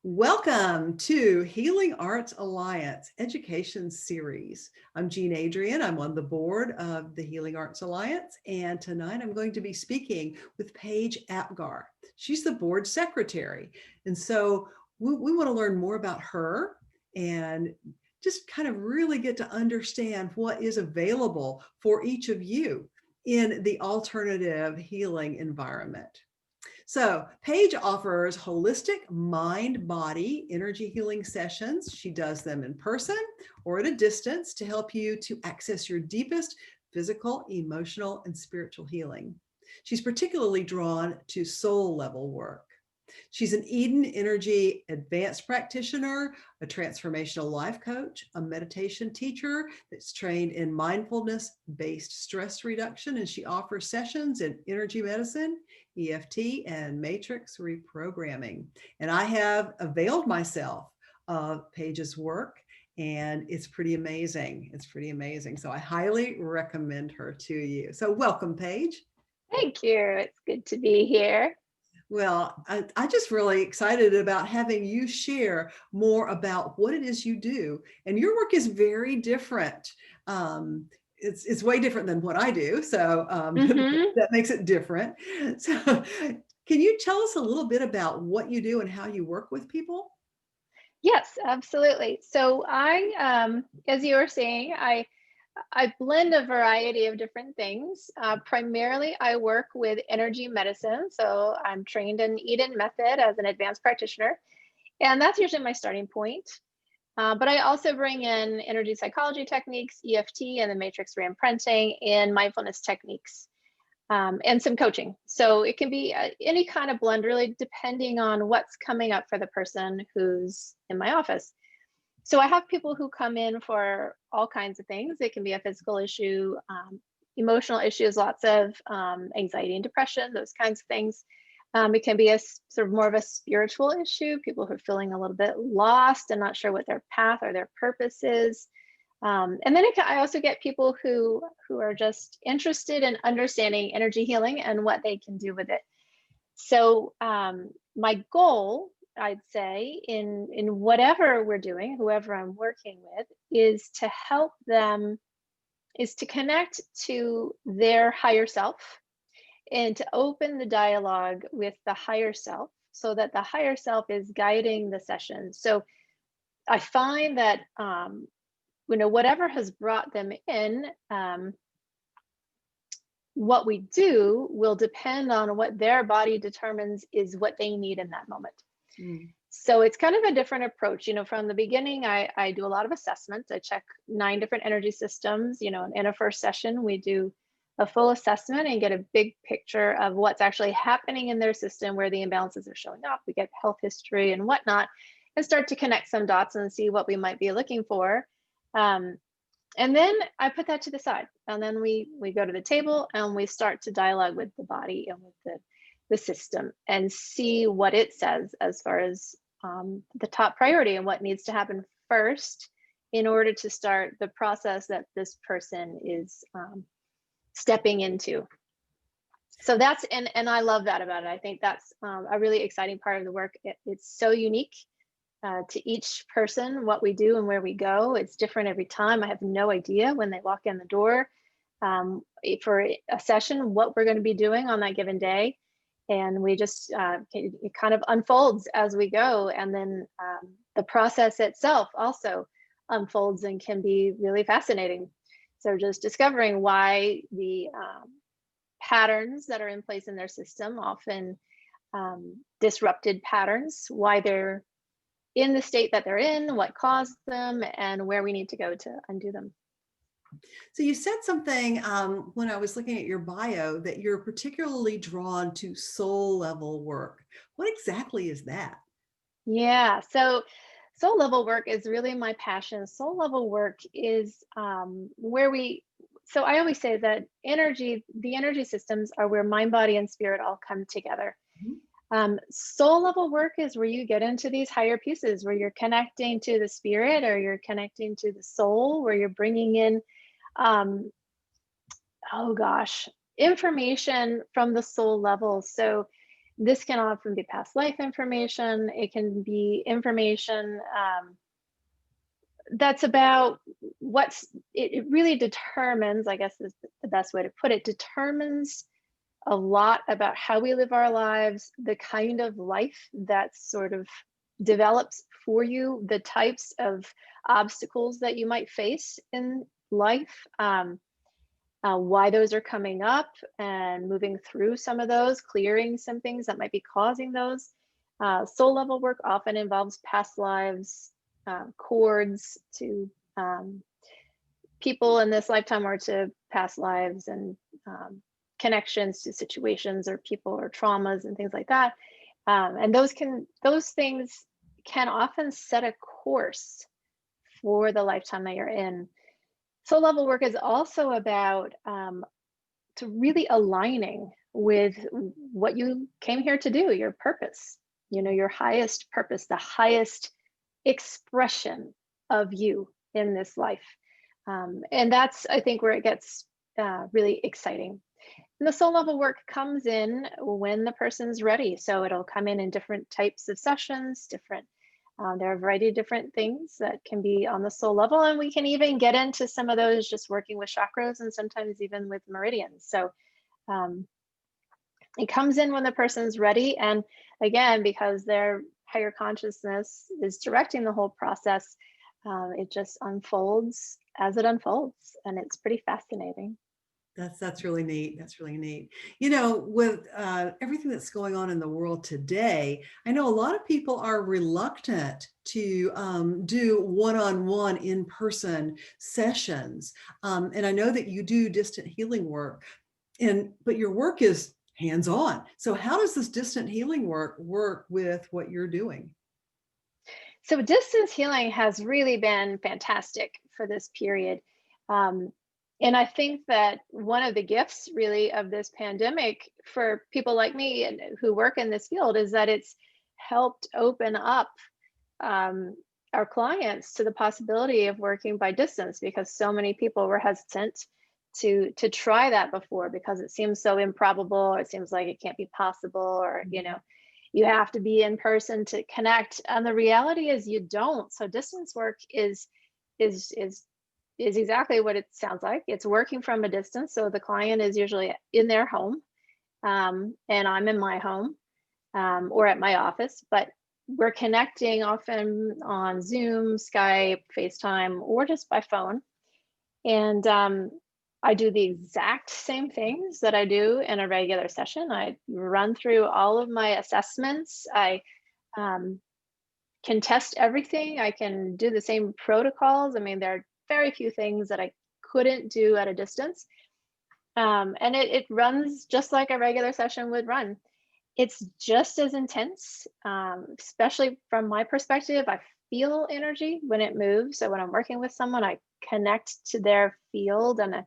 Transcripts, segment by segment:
Welcome to Healing Arts Alliance Education Series. I'm Adrienne. I'm on the board of the Healing Arts Alliance, and tonight I'm going to be speaking with Paige Apgar. She's the board secretary, and so we want to learn more about her and just kind of really get to understand what is available for each of you in the alternative healing environment. So Paige offers holistic mind-body energy healing sessions. She does them in person or at a distance to help you to access your deepest physical, emotional, and spiritual healing. She's particularly drawn to soul level work. She's an Eden Energy advanced practitioner, a transformational life coach, a meditation teacher that's trained in mindfulness-based stress reduction, and she offers sessions in energy medicine, EFT, and matrix reprogramming. And I have availed myself of Paige's work, and it's pretty amazing. It's pretty amazing. So I highly recommend her to you. So welcome, Paige. Thank you. It's good to be here. Well, I just really excited about having you share more about what it is you do. And your work is very different. It's way different than what I do. So hmm that makes it different. So can you tell us a little bit about what you do and how you work with people? Yes, absolutely. So as you were saying, I blend a variety of different things. Primarily, I work with energy medicine. So I'm trained in Eden Method as an advanced practitioner, and that's usually my starting point. But I also bring in energy psychology techniques, EFT, and the matrix reimprinting, and mindfulness techniques. And some coaching. So it can be any kind of blend, really, depending on what's coming up for the person who's in my office. So I have people who come in for all kinds of things. It can be a physical issue, emotional issues, lots of anxiety and depression, those kinds of things. It can be a sort of more of a spiritual issue, people who are feeling a little bit lost and not sure what their path or their purpose is. And then I also get people who are just interested in understanding energy healing and what they can do with it. So my goal, I'd say, in whatever we're doing, whoever I'm working with, is to help them, is to connect to their higher self and to open the dialogue with the higher self so that the higher self is guiding the session. So I find that whatever has brought them in, what we do will depend on what their body determines is what they need in that moment. Mm. So it's kind of a different approach. From the beginning, I do a lot of assessments. I check 9 different energy systems. In a first session, we do a full assessment and get a big picture of what's actually happening in their system, where the imbalances are showing up. We get health history and whatnot, and start to connect some dots and see what we might be looking for. And then I put that to the side, and then we go to the table and we start to dialogue with the body and with the system and see what it says as far as the top priority and what needs to happen first in order to start the process that this person is stepping into. So that's, and I love that about it. I think that's a really exciting part of the work. It's so unique to each person, what we do and where we go. It's different every time. I have no idea when they walk in the door for a session what we're going to be doing on that given day. And we just, it kind of unfolds as we go. And then the process itself also unfolds and can be really fascinating. So just discovering why the patterns that are in place in their system, often disrupted patterns, why they're in the state that they're in, what caused them, and where we need to go to undo them. So you said something when I was looking at your bio that you're particularly drawn to soul level work. What exactly is that? Yeah, so soul level work is really my passion. Soul level work is so I always say that the energy systems are where mind, body, and spirit all come together. Soul level work is where you get into these higher pieces, where you're connecting to the spirit or you're connecting to the soul, where you're bringing in, information from the soul level. So This can often be past life information. It can be information that's about it really determines, I guess is the best way to put it, determines a lot about how we live our lives, the kind of life that sort of develops for you, the types of obstacles that you might face in life, why those are coming up, and moving through some of those, clearing some things that might be causing those. Soul level work often involves past lives, cords to people in this lifetime or to past lives, and connections to situations or people or traumas and things like that. And those things can often set a course for the lifetime that you're in. Soul level work is also about to really aligning with what you came here to do, your purpose, your highest purpose, the highest expression of you in this life. And that's, I think, where it gets really exciting. And the soul level work comes in when the person's ready. So it'll come in different types of sessions, there are a variety of different things that can be on the soul level. And we can even get into some of those just working with chakras and sometimes even with meridians. So it comes in when the person's ready. And again, because their higher consciousness is directing the whole process, it just unfolds as it unfolds. And it's pretty fascinating. That's really neat. That's really neat. With everything that's going on in the world today, I know a lot of people are reluctant to do one-on-one in-person sessions. And I know that you do distant healing work, but your work is hands-on. So how does this distant healing work with what you're doing? So distance healing has really been fantastic for this period. And I think that one of the gifts really of this pandemic for people like me and who work in this field is that it's helped open up our clients to the possibility of working by distance, because so many people were hesitant to try that before because it seems so improbable, or it seems like it can't be possible, or you have to be in person to connect. And the reality is you don't. So distance work is exactly what it sounds like. It's working from a distance. So the client is usually in their home, and I'm in my home, or at my office, but we're connecting often on Zoom, Skype, FaceTime, or just by phone. And I do the exact same things that I do in a regular session. I run through all of my assessments. I can test everything. I can do the same protocols. I mean, there are very few things that I couldn't do at a distance. And it runs just like a regular session would run. It's just as intense, especially from my perspective. I feel energy when it moves. So when I'm working with someone, I connect to their field, and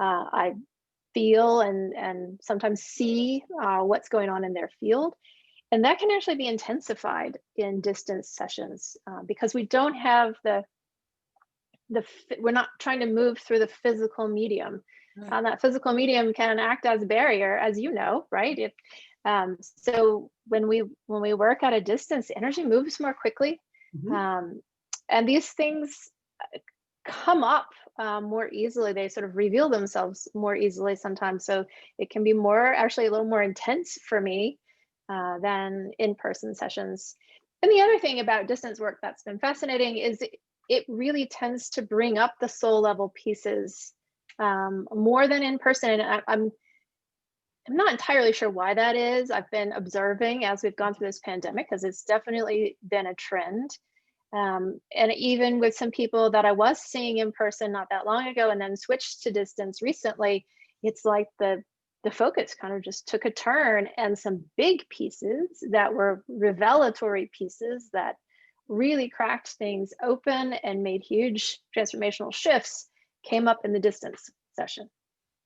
I feel and sometimes see what's going on in their field. And that can actually be intensified in distance sessions because we don't have we're not trying to move through the physical medium. Right. That physical medium can act as a barrier, as you know, right? So when we work at a distance, energy moves more quickly, Mhm. and these things come up more easily. They sort of reveal themselves more easily sometimes. So it can be actually a little more intense for me than in-person sessions. And the other thing about distance work that's been fascinating is it really tends to bring up the soul level pieces more than in person. And I'm not entirely sure why that is. I've been observing as we've gone through this pandemic, because it's definitely been a trend. And even with some people that I was seeing in person not that long ago and then switched to distance recently, it's like the focus kind of just took a turn, and some big pieces that were revelatory pieces that really cracked things open and made huge transformational shifts came up in the distance session.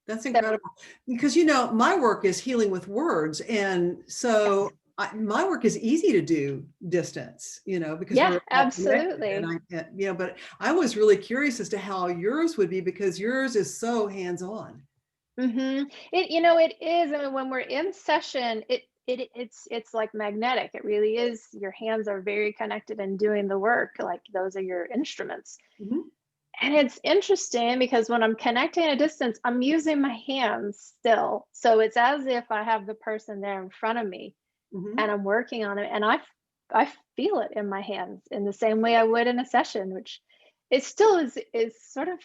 That's So incredible, because my work is healing with words, and so yes. my work is easy to do distance, because Yeah, we're all connected, and absolutely. I can't, but I was really curious as to how yours would be, because yours is so hands-on. It is. I mean, when we're in session, it's like magnetic. It really is. Your hands are very connected and doing the work. Like those are your instruments. Mhm. And it's interesting because when I'm connecting at a distance, I'm using my hands still. So it's as if I have the person there in front of me Mhm. and I'm working on it, and I feel it in my hands in the same way I would in a session, which it still is sort of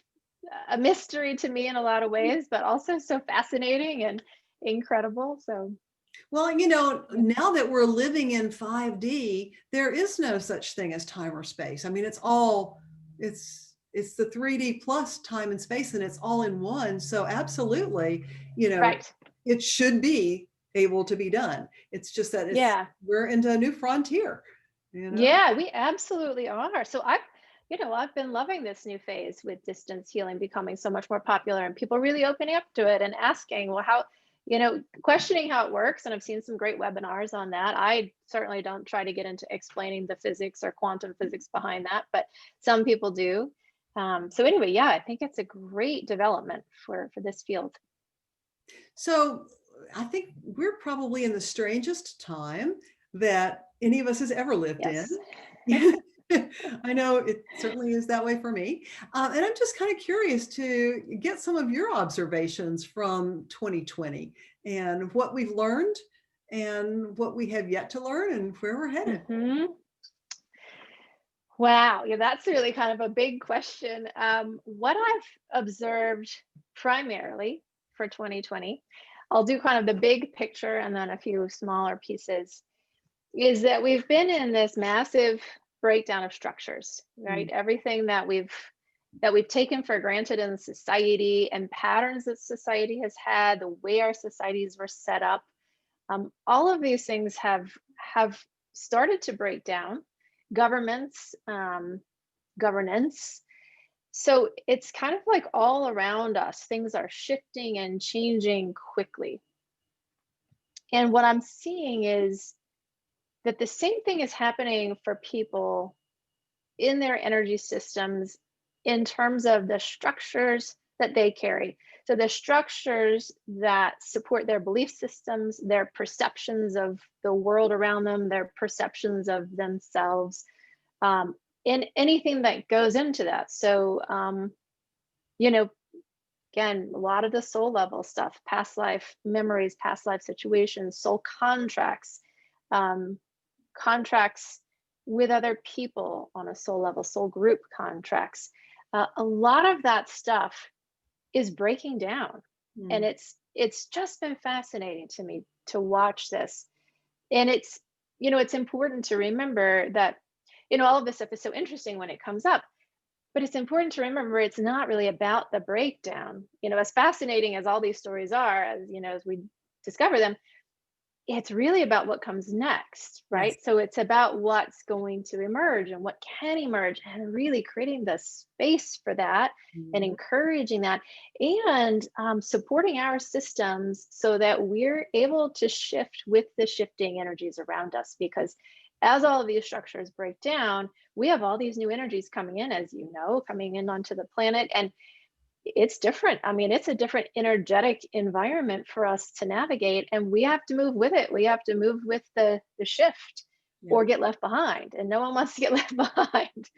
a mystery to me in a lot of ways, but also so fascinating and incredible. So Well, yeah. now that we're living in 5D, there is no such thing as time or space. I mean, it's the 3D plus time and space, and it's all in one. So absolutely, you know, Right. it should be able to be done. It's just that Yeah. we're into a new frontier, you know? Yeah, we absolutely are. So I've been loving this new phase with distance healing becoming so much more popular and people really opening up to it and asking, well, how, questioning how it works. And I've seen some great webinars on that. I certainly don't try to get into explaining the physics or quantum physics behind that, but some people do. So anyway, yeah, I think it's a great development for this field. So I think we're probably in the strangest time that any of us has ever lived in. Yes. I know it certainly is that way for me. And I'm just kind of curious to get some of your observations from 2020 and what we've learned and what we have yet to learn and where we're headed. hmm Wow, yeah, that's really kind of a big question. What I've observed primarily for 2020, I'll do kind of the big picture and then a few smaller pieces, is that we've been in this massive breakdown of structures, right? Mm, Everything that we've taken for granted in society and patterns that society has had, the way our societies were set up, all of these things have started to break down. Governments, governance. So it's kind of like all around us, things are shifting and changing quickly. And what I'm seeing is that the same thing is happening for people in their energy systems in terms of the structures that they carry. So the structures that support their belief systems, their perceptions of the world around them, their perceptions of themselves, um, in anything that goes into that. So, you know, again, a lot of the soul level stuff, past life memories, past life situations, soul contracts, um, contracts with other people on a soul level, soul group contracts. A lot of that stuff is breaking down, and mm, it's just been fascinating to me to watch this. And it's important to remember that all of this stuff is so interesting when it comes up, but it's important to remember it's not really about the breakdown. As fascinating as all these stories are, as we discover them, it's really about what comes next, yes. right? So it's about what's going to emerge and what can emerge, and really creating the space for that and Mhm. encouraging that, and supporting our systems so that we're able to shift with the shifting energies around us. Because as all of these structures break down, we have all these new energies coming in, as you know, coming in onto the planet. And it's different. I mean, it's a different energetic environment for us to navigate, and we have to move with it. We have to move with the shift Yeah. or get left behind. And no one wants to get left behind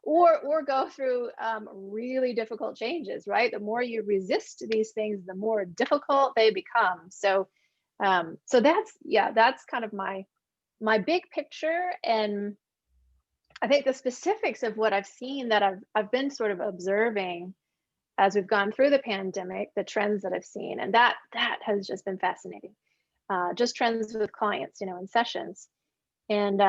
or go through really difficult changes, right? The more you resist these things, the more difficult they become. So that's kind of my big picture. And I think the specifics of what I've seen that I've been sort of observing as we've gone through the pandemic, the trends that I've seen, and that has just been fascinating. Just trends with clients, in sessions. And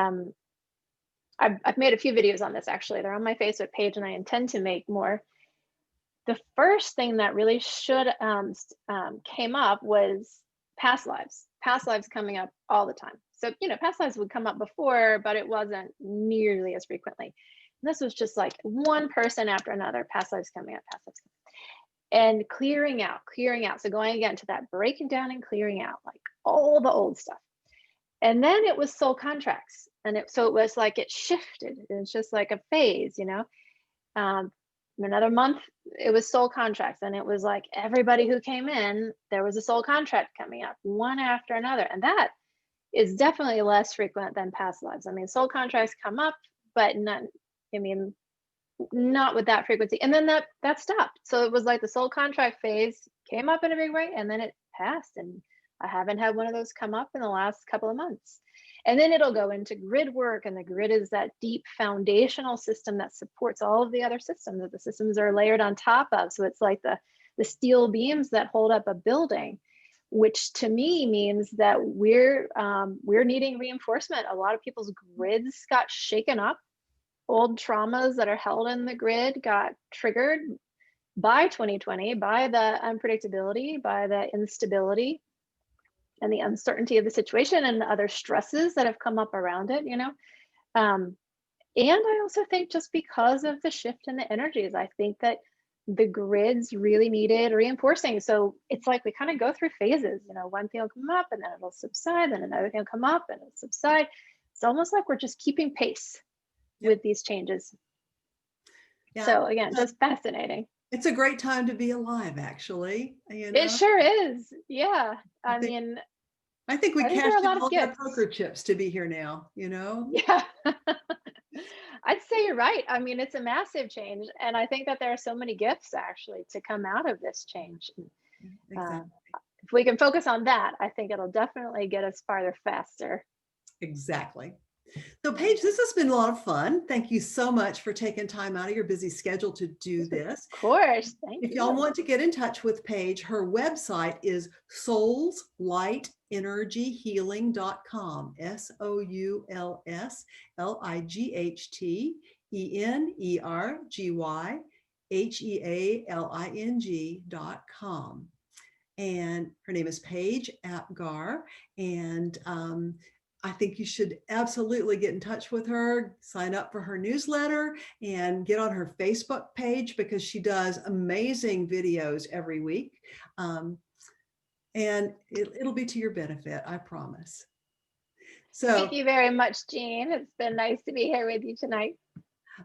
I've made a few videos on this, actually. They're on my Facebook page, and I intend to make more. The first thing that really should came up was past lives coming up all the time. So past lives would come up before, but it wasn't nearly as frequently. And this was just like one person after another, past lives coming up, past lives and clearing out. So going again to that breaking down and clearing out like all the old stuff. And then it was soul contracts. And so it was like it shifted. It's just like a phase. Um, another month, it was soul contracts. And it was like everybody who came in, there was a soul contract coming up one after another. And is definitely less frequent than past lives. I mean, soul contracts come up, but not, I mean, not with that frequency. And then that stopped. So it was like the soul contract phase came up in a big way and then it passed. And I haven't had one of those come up in the last couple of months. And then it'll go into grid work. And the grid is that deep foundational system that supports all of the other systems that the systems are layered on top of. So it's like the steel beams that hold up a building, which to me means that we're needing reinforcement. A lot of people's grids got shaken up. Old traumas that are held in the grid got triggered by 2020, by the unpredictability, by the instability and the uncertainty of the situation and the other stresses that have come up around it, and I also think just because of the shift in the energies, I think that the grids really needed reinforcing. So it's like we kind of go through phases, one thing will come up and then it'll subside, then another thing will come up and it'll subside. It's almost like we're just keeping pace with these changes. Yeah. So again, just fascinating. It's a great time to be alive, actually. It sure is. Yeah. I think we there cashed are a in lot of all our gifts. poker chips to be here now, Yeah. I'd say you're right. I mean, it's a massive change. And I think that there are so many gifts actually to come out of this change. Exactly. If we can focus on that, I think it'll definitely get us farther faster. Exactly. So Paige, this has been a lot of fun. Thank you so much for taking time out of your busy schedule to do this. Of course. Thank you. If y'all want to get in touch with Paige, her website is soulslighthenergyhealing.com. SOULSLIGHTENERGYHEALING.com. And her name is Paige Apgar. And I think you should absolutely get in touch with her, sign up for her newsletter, and get on her Facebook page because she does amazing videos every week. And it'll be to your benefit, I promise. So thank you very much, Jean. It's been nice to be here with you tonight.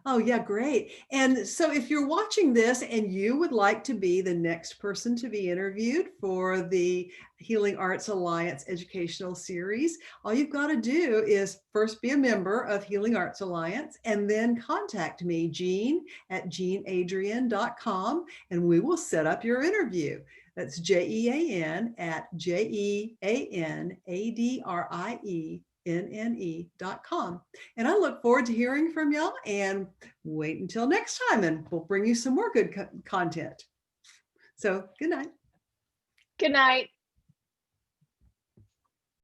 Oh, yeah, great. And so if you're watching this and you would like to be the next person to be interviewed for the Healing Arts Alliance educational series, all you've got to do is first be a member of Healing Arts Alliance and then contact me, Jean at jeanadrienne.com, and we will set up your interview. That's JEAN at JEANADRIENNE.com. And I look forward to hearing from y'all, and wait until next time and we'll bring you some more good content. So good night. Good night.